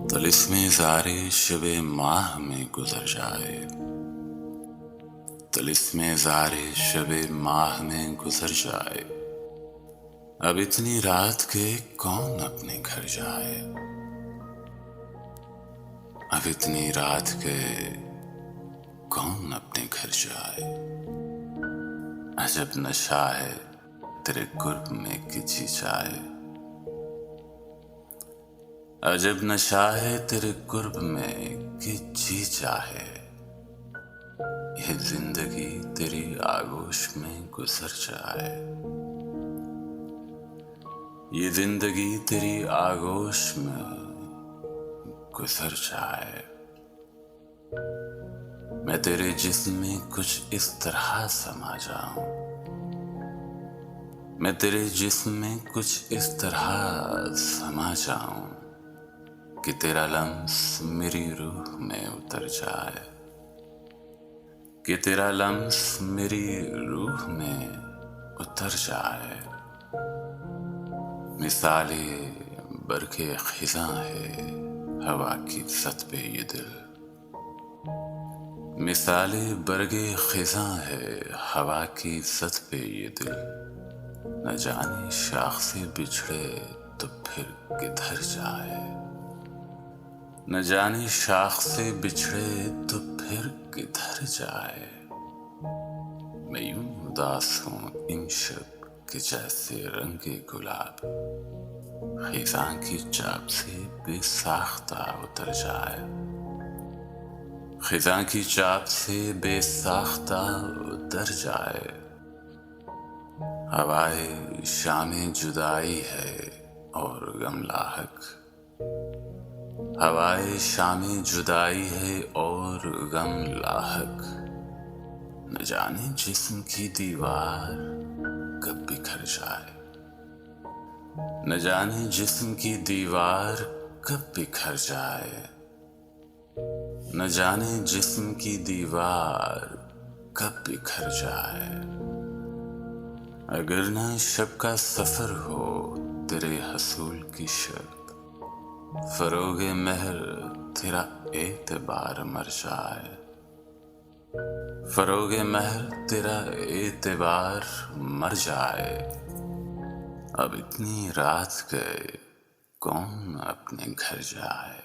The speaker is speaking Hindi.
तिलिस्मे ज़ारे शबे माह में गुज़र जाए, तिलिस्मे ज़ारे शबे माह में गुज़र जाए। अब इतनी रात के कौन अपने घर जाए, अब इतनी रात के कौन अपने घर जाए। अजब नशा है तेरे कुर्ब में कि जी जाए, अजब नशा है तेरे कुर्ब में कि जी चाहे। ये जिंदगी तेरी आगोश में गुजर जाए, ये जिंदगी तेरी आगोश में गुजर जाए। मैं तेरे जिस्म में कुछ इस तरह समा जाऊं, मैं तेरे जिस्म में कुछ इस तरह समा जाऊं कि तेरा लम्स मेरी रूह में उतर जाए, कि तेरा लम्स मेरी रूह में उतर जाए। मिसाले बरखे खिज़ां है हवा की सत पे ये दिल, मिसाले बरगे खिज़ां है हवा की सत पे ये दिल। न जाने शाख से बिछड़े तो फिर किधर जाए, न जाने शाख से बिछड़े तो फिर किधर जाए। मैं यूं उदास हूँ इन शब के जैसे रंगे गुलाब, खिज़ां की चाप से बेसाख्ता उतर जाए, खिज़ां की चाप से बेसाख्ता उतर जाए। हवाए शामे जुदाई है और गम लाहक, हवाए शामे जुदाई है और गम लाहक। न जाने जिस्म की दीवार कब बिखर जाए, न जाने जिस्म की दीवार कब बिखर जाए, न जाने जिस्म की दीवार कब बिखर जाए। अगर न शब का सफर हो तेरे हसूल की शर्त, फरोगे महर तेरा एतबार मर जाए, फरोगे महर तेरा एतबार मर जाए। अब इतनी रात गए कौन अपने घर जाए।